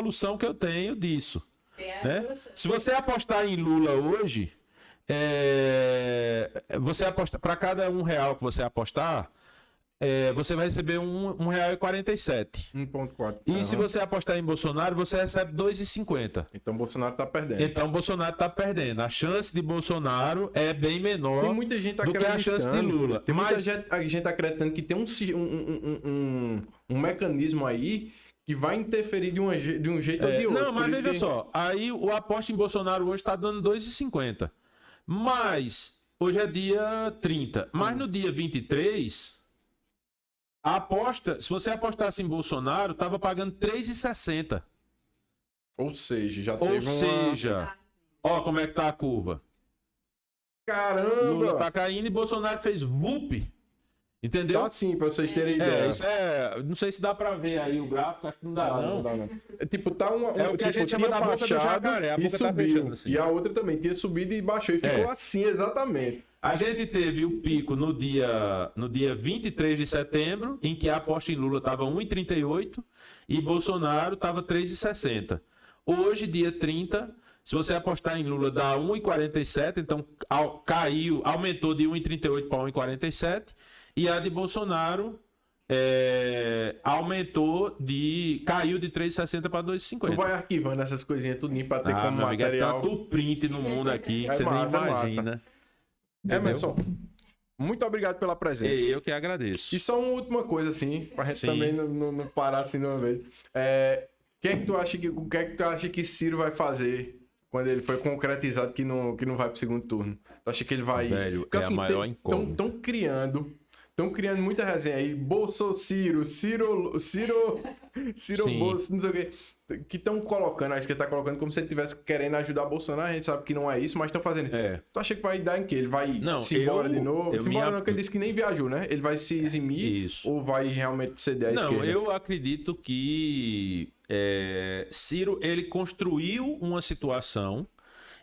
solução que eu tenho disso. Né? Se você apostar em Lula hoje, você aposta para cada R$1 que você apostar, você vai receber R$1,47. 1,4. E se você apostar em Bolsonaro, você recebe R$2,50. Então Bolsonaro tá perdendo. Então Bolsonaro tá perdendo. A chance de Bolsonaro é bem menor Tem muita gente do que a chance de Lula. Tem muita gente acreditando que tem um mecanismo aí que vai interferir de um jeito ou de outro. Não, mas veja só. Aí o aposta em Bolsonaro hoje está dando R$2,50. Mas hoje é dia 30. Mas no dia 23, a aposta, se você apostasse em Bolsonaro, estava pagando R$3,60. Ou seja, já Ou seja, ó como é que tá a curva. Caramba! Lula tá caindo e Bolsonaro fez VUP. Entendeu? Tá sim, pra vocês terem ideia. Isso não sei se dá pra ver aí o gráfico, acho que não dá, não. É tipo, tá o que a gente chama da boca do jacaré, a boca tá fechando assim. E a outra também tinha subido e baixou, e ficou assim, exatamente. A gente teve o pico no dia 23 de setembro, em que a aposta em Lula estava 1,38 e Bolsonaro estava 3,60. Hoje, dia 30, se você apostar em Lula, dá 1,47, então aumentou de 1,38 para 1,47. E a de Bolsonaro caiu de 3,60 para 2,50. Tu vai arquivando essas coisinhas tudinho para ter como material. É tanto print no mundo aqui que você nem imagina. Emerson, muito obrigado pela presença. Eu que agradeço. E só uma última coisa, assim, pra gente também não parar assim de uma vez. O que é que tu acha que Ciro vai fazer quando ele foi concretizado que não vai pro segundo turno? Tu acha que ele vai... Velho, porque, assim, a maior incógnita. Estão criando muita resenha aí. Ciro, Bolso, não sei o quê. Que estão colocando, a esquerda tá colocando como se ele estivesse querendo ajudar Bolsonaro. A gente sabe que não é isso, mas estão fazendo. Tu acha que vai dar em quê? Ele vai se embora de novo? Se embora não, porque ele disse que nem viajou, né? Ele vai se eximir ou vai realmente ceder à esquerda? Não, eu acredito que Ciro, ele construiu uma situação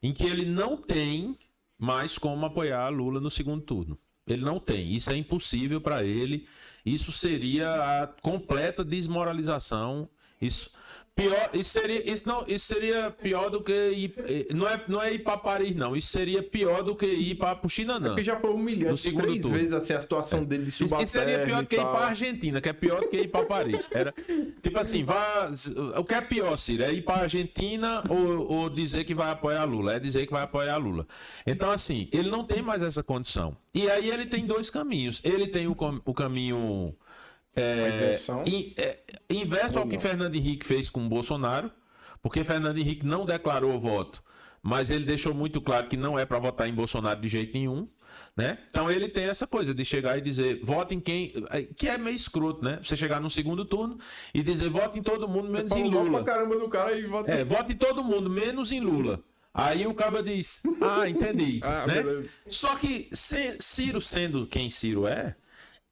em que ele não tem mais como apoiar Lula no segundo turno. Ele não tem. Isso é impossível para ele. Isso seria a completa desmoralização. Isso seria pior do que ir. Não é ir para Paris, não. Isso seria pior do que ir para o Xinanã. Porque já foi humilhante três vezes assim, a situação dele de Subaterra. Isso seria pior do que ir para a Argentina, que é pior do que ir para Paris. Era tipo assim, o que é pior, Ciro? É ir para a Argentina ou dizer que vai apoiar Lula? É dizer que vai apoiar Lula. Então, assim, ele não tem mais essa condição. E aí ele tem dois caminhos. Ele tem o caminho. Inverso ao que Fernando Henrique fez com o Bolsonaro, porque Fernando Henrique não declarou voto, mas ele deixou muito claro que não é para votar em Bolsonaro de jeito nenhum, né? Então ele tem essa coisa de chegar e dizer, vote em quem, que é meio escroto, né? Você chegar no segundo turno e dizer, vote em todo mundo menos em Lula. Vote em todo mundo menos em Lula. Aí o cara diz, entendi, né? Só que Ciro sendo quem Ciro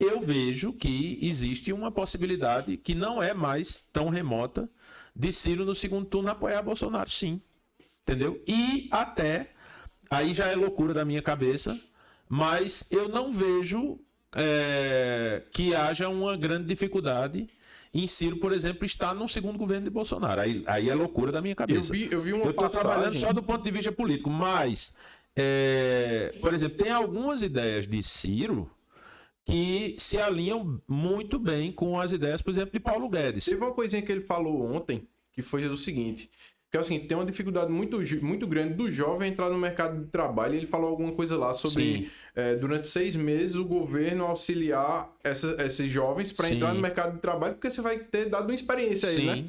eu vejo que existe uma possibilidade que não é mais tão remota de Ciro no segundo turno apoiar Bolsonaro, sim. Entendeu? E até, aí já é loucura da minha cabeça, mas eu não vejo que haja uma grande dificuldade em Ciro, por exemplo, estar no segundo governo de Bolsonaro. Aí é loucura da minha cabeça. Eu estou trabalhando só do ponto de vista político, mas, por exemplo, tem algumas ideias de Ciro que se alinham muito bem com as ideias, por exemplo, de Paulo Guedes. Teve uma coisinha que ele falou ontem, que foi o seguinte, que é o seguinte, tem uma dificuldade muito grande do jovem entrar no mercado de trabalho, e ele falou alguma coisa lá sobre, durante 6 meses, o governo auxiliar esses jovens para entrar no mercado de trabalho, porque você vai ter dado uma experiência aí, né?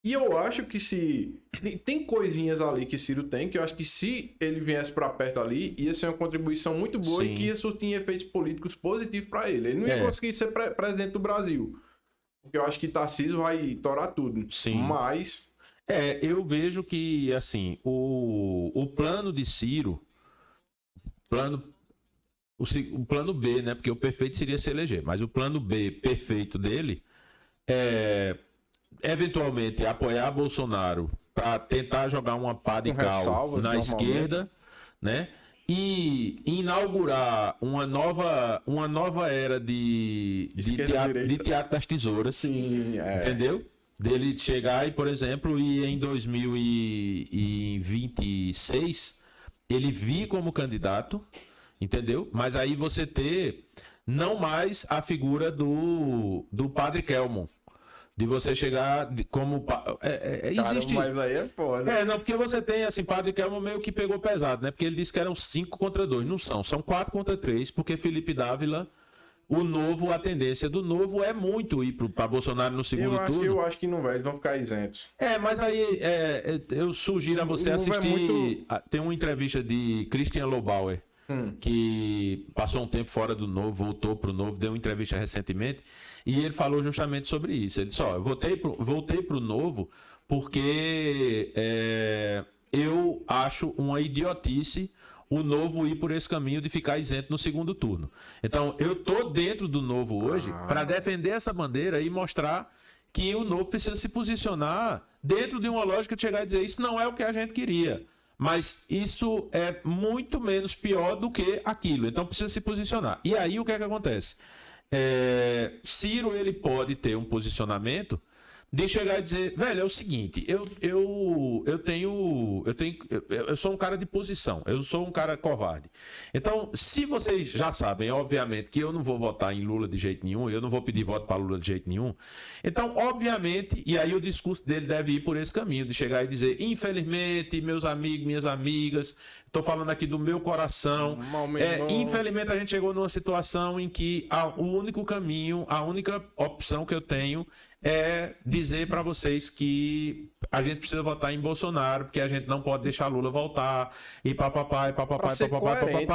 E eu acho que tem coisinhas ali que Ciro tem, que eu acho que se ele viesse para perto ali, ia ser uma contribuição muito boa e que ia surtir efeitos políticos positivos para ele. Ele não ia conseguir ser presidente do Brasil. Porque eu acho que Tarcísio vai torar tudo. Mas... eu vejo que, assim, o plano de Ciro, o plano B, né? Porque o perfeito seria se eleger, mas o plano B perfeito dele eventualmente apoiar Bolsonaro para tentar jogar uma pá de cal na esquerda, né? E inaugurar uma nova era de teatro das tesouras, entendeu? Dele chegar e, por exemplo, e em 2026 ele vir como candidato, entendeu? Mas aí você ter não mais a figura do Padre Kelmon. De você chegar como. Existe. Cara, mas aí é foda. Não, porque você tem, assim, Padre Kelmon meio que pegou pesado, né? Porque ele disse que eram 5 contra 2. Não são 4 contra 3, porque Felipe Dávila, o Novo, a tendência do Novo é muito ir para Bolsonaro no segundo turno. Eu acho que não vai, eles vão ficar isentos. Mas aí eu sugiro a você assistir. Tem uma entrevista de Christian Lobauer, que passou um tempo fora do Novo, voltou pro Novo, deu uma entrevista recentemente, e ele falou justamente sobre isso. Ele disse, eu voltei pro Novo porque eu acho uma idiotice o Novo ir por esse caminho de ficar isento no segundo turno. Então, eu tô dentro do Novo hoje para defender essa bandeira e mostrar que o Novo precisa se posicionar dentro de uma lógica de chegar e dizer, isso não é o que a gente queria. Mas isso é muito menos pior do que aquilo. Então precisa se posicionar. E aí o que é que acontece? Ciro, ele pode ter um posicionamento de chegar e dizer, velho, é o seguinte, eu sou um cara de posição, eu sou um cara covarde. Então, se vocês já sabem, obviamente, que eu não vou votar em Lula de jeito nenhum, eu não vou pedir voto para Lula de jeito nenhum, então, obviamente, e aí o discurso dele deve ir por esse caminho, de chegar e dizer, infelizmente, meus amigos, minhas amigas, estou falando aqui do meu coração, infelizmente a gente chegou numa situação em que o único caminho, a única opção que eu tenho é dizer para vocês que a gente precisa votar em Bolsonaro, porque a gente não pode deixar Lula voltar, e papapá,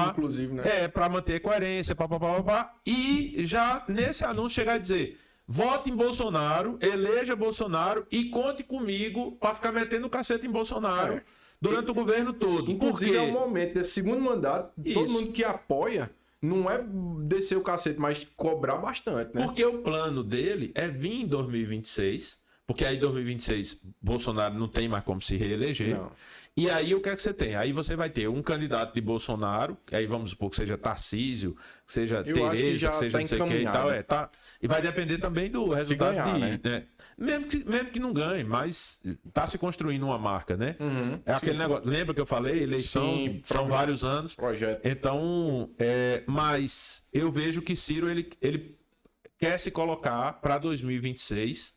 inclusive, né? Para manter coerência, papapá, e já nesse anúncio chegar e dizer, vote em Bolsonaro, eleja Bolsonaro e conte comigo para ficar metendo o cacete em Bolsonaro durante o governo todo. Inclusive, é um momento desse segundo mandato, todo mundo que apoia não é descer o cacete, mas cobrar bastante, né? Porque o plano dele é vir em 2026, porque aí em 2026 Bolsonaro não tem mais como se reeleger. Não. E aí o que é que você tem? Aí você vai ter um candidato de Bolsonaro, aí vamos supor que seja Tarcísio, que seja Tereza, que seja não sei o que e tal. E vai depender também do resultado ganhar, né? Mesmo que não ganhe, mas está se construindo uma marca, né? Aquele negócio. Lembra que eu falei? Eleição são vários anos. Projeto. Então, mas eu vejo que Ciro ele quer se colocar para 2026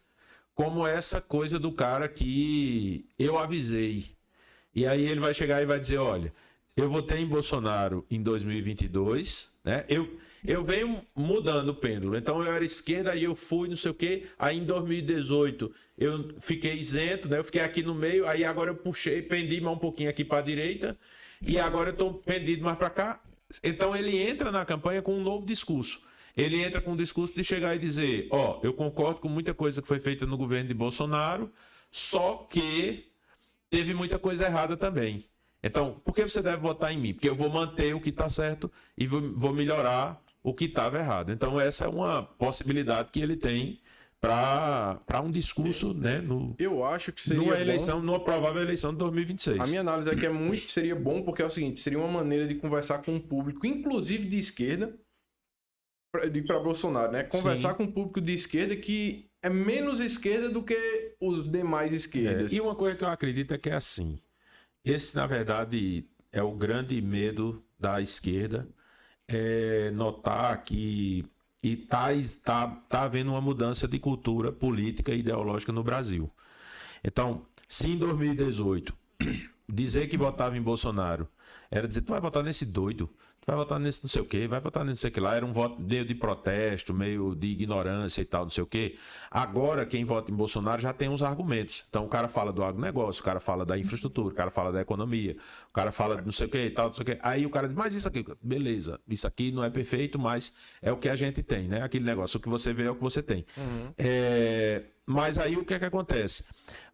como essa coisa do cara que eu avisei. E aí ele vai chegar e vai dizer, olha, eu votei em Bolsonaro em 2022, né? Eu venho mudando o pêndulo. Então eu era esquerda, aí eu fui, não sei o quê. Aí em 2018 eu fiquei isento, né? Eu fiquei aqui no meio, aí agora eu pendi mais um pouquinho aqui para a direita, e agora eu estou pendido mais para cá. Então ele entra na campanha com um novo discurso. Ele entra com um discurso de chegar e dizer, eu concordo com muita coisa que foi feita no governo de Bolsonaro, só que teve muita coisa errada também. Então, por que você deve votar em mim? Porque eu vou manter o que está certo e vou melhorar o que estava errado. Então, essa é uma possibilidade que ele tem para um discurso, né? Eu acho que seria numa provável eleição de 2026. A minha análise é que seria bom, porque é o seguinte, seria uma maneira de conversar com o público, inclusive de esquerda, para Bolsonaro, né? Conversar com o público de esquerda que é menos esquerda do que os demais esquerdas. E uma coisa que eu acredito é que é assim. Esse, na verdade, é o grande medo da esquerda, notar que está havendo uma mudança de cultura política e ideológica no Brasil. Então, se em 2018 dizer que votava em Bolsonaro era dizer, tu vai votar nesse doido, tu vai votar nesse não sei o quê, vai votar nesse sei que lá, era um voto meio de protesto, meio de ignorância e tal, não sei o quê. Agora, quem vota em Bolsonaro já tem uns argumentos. Então, o cara fala do agronegócio, o cara fala da infraestrutura, o cara fala da economia, o cara fala de não sei o quê e tal, não sei o quê. Aí o cara diz, mas isso aqui, beleza, isso aqui não é perfeito, mas é o que a gente tem, né? Aquele negócio, o que você vê é o que você tem. Mas aí o que é que acontece?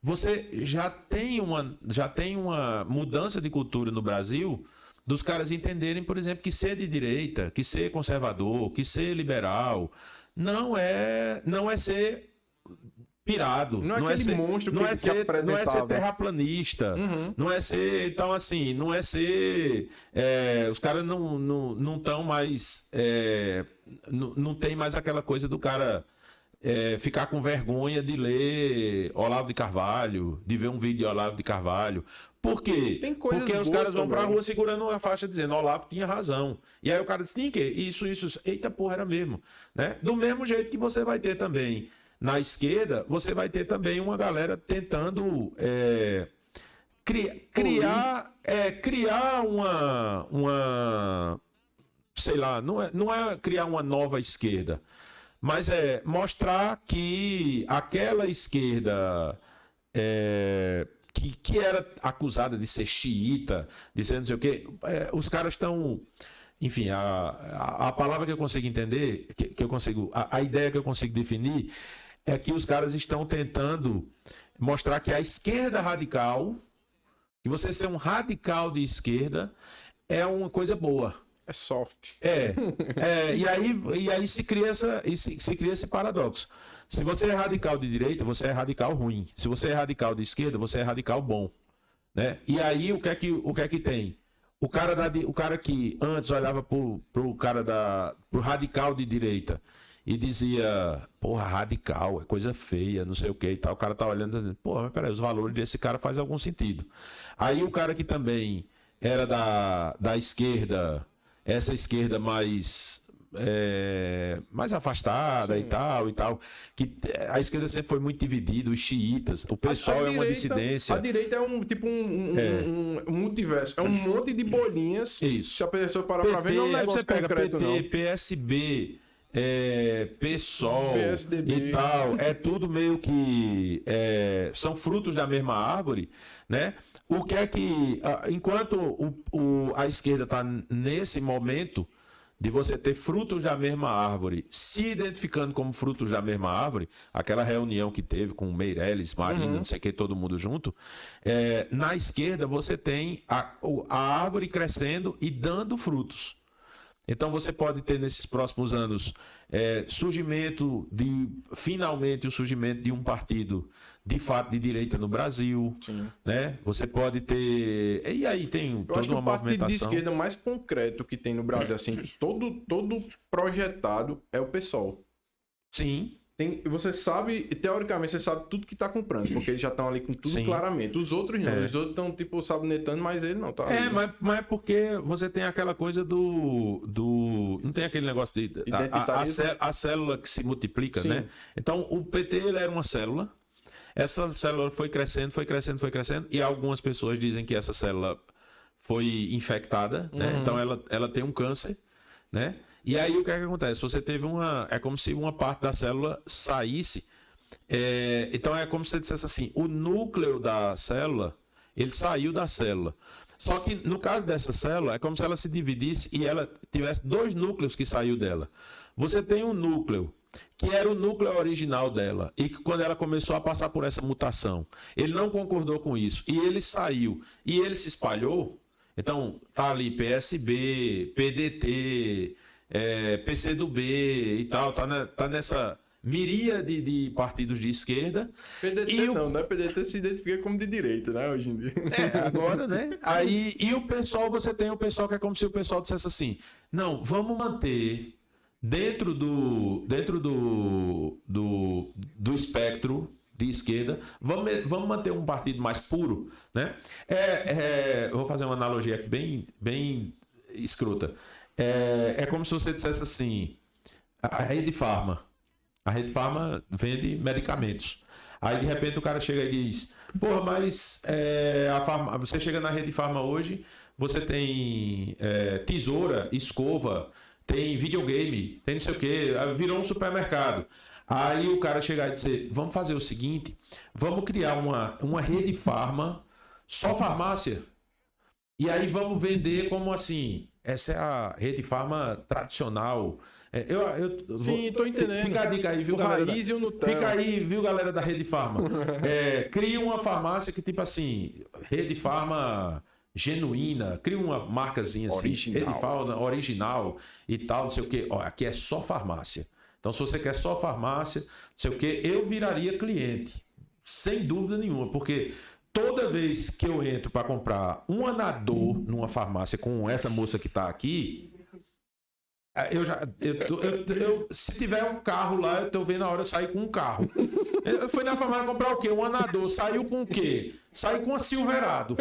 Você já tem uma mudança de cultura no Brasil dos caras entenderem, por exemplo, que ser de direita, que ser conservador, que ser liberal, não é ser pirado. Não é aquele monstro não é ser terraplanista. Não é ser, então assim, não é ser... os caras não estão mais... não tem mais aquela coisa do cara... ficar com vergonha de ler Olavo de Carvalho, de ver um vídeo de Olavo de Carvalho. Por quê? Porque os caras vão pra rua segurando uma faixa dizendo Olavo tinha razão. E aí o cara diz, tinha o quê? Isso. Eita porra, era mesmo. Né? Do mesmo jeito que você vai ter também na esquerda, você vai ter também uma galera tentando criar uma sei lá, não é criar uma nova esquerda, mas é mostrar que aquela esquerda que era acusada de ser xiita, dizendo não sei o quê, os caras estão... Enfim, a palavra que eu consigo entender, a ideia que eu consigo definir é que os caras estão tentando mostrar que a esquerda radical, que você ser um radical de esquerda, é uma coisa boa. É soft. E aí se cria esse paradoxo. Se você é radical de direita, você é radical ruim. Se você é radical de esquerda, você é radical bom. Né? E aí o que é que tem? O cara que antes olhava pro radical de direita e dizia, porra, radical, é coisa feia, não sei o que e tal. O cara tá olhando e dizendo, porra, mas peraí, os valores desse cara faz algum sentido. Aí o cara que também era da esquerda, essa esquerda mais afastada e tal, que a esquerda sempre foi muito dividida, os xiitas, o pessoal é uma dissidência. A direita é um multiverso, é um monte de bolinhas. Isso. Se a pessoa parar pra ver, não é um negócio você pega concreto, PT, não. PSB, PSOL PSDB. e tal, é tudo meio que são frutos da mesma árvore, né? O que é que, enquanto a esquerda está nesse momento de você ter frutos da mesma árvore, se identificando como frutos da mesma árvore, aquela reunião que teve com Meirelles, Marina, não sei o que, todo mundo junto, na esquerda você tem a árvore crescendo e dando frutos. Então você pode ter nesses próximos anos finalmente o surgimento de um partido de fato de direita no Brasil. Sim. Né? Você pode ter... E aí tem toda uma movimentação. Eu acho que o partido de esquerda mais concreto que tem no Brasil, assim, todo projetado, é o PSOL. Sim. Você sabe, teoricamente, você sabe tudo que tá comprando, porque eles já estão ali com tudo Sim. claramente. Os outros não, os outros estão, tipo, sabonetando, mas ele não tá ali. Mas é porque você tem aquela coisa não tem aquele negócio de... A célula que se multiplica, Sim. Né? Então, o PT ele era uma célula, essa célula foi crescendo, e algumas pessoas dizem que essa célula foi infectada, né? Então, ela tem um câncer, né? E aí o que é que acontece? Você teve é como se uma parte da célula saísse. Então é como se você dissesse assim: o núcleo da célula, ele saiu da célula. Só que no caso dessa célula, é como se ela se dividisse e ela tivesse dois núcleos que saiu dela. Você tem um núcleo que era o núcleo original dela, e que quando ela começou a passar por essa mutação, ele não concordou com isso, e ele saiu, e ele se espalhou. Então tá ali PSB, PDT, PCdoB e tal, tá nessa miríade de partidos de esquerda. PDT não, né? PDT se identifica como de direita, né, hoje em dia. Agora, né? Aí, e o pessoal, você tem o pessoal que é como se o pessoal dissesse assim, não, vamos manter dentro do espectro de esquerda, vamos manter um partido mais puro, né? Eu vou fazer uma analogia aqui bem escrota. É como se você dissesse assim, a Rede Pharma vende medicamentos. Aí de repente o cara chega e diz, porra, mas você chega na Rede Pharma hoje, você tem tesoura, escova, tem videogame, tem não sei o que, virou um supermercado. Aí o cara chegar e dizer, vamos fazer o seguinte, vamos criar uma Rede Pharma, só farmácia, e aí vamos vender como assim, essa é a Rede Pharma tradicional. Sim, tô entendendo. Fica a dica aí, viu, galera? Raiz e o Nutella. Fica aí, viu, galera da Rede Pharma? Cria uma farmácia que, tipo assim, Rede Pharma genuína, cria uma marcazinha assim, original. Rede Pharma original e tal, não sei o quê. Ó, aqui é só farmácia. Então, se você quer só farmácia, não sei o quê, eu viraria cliente. Sem dúvida nenhuma, porque toda vez que eu entro para comprar um anador numa farmácia com essa moça que está aqui, Se tiver um carro lá, eu tô vendo a hora de sair com um carro. Eu fui na farmácia comprar o quê? Um Anador. Saiu com o quê? Saiu com uma Silverado.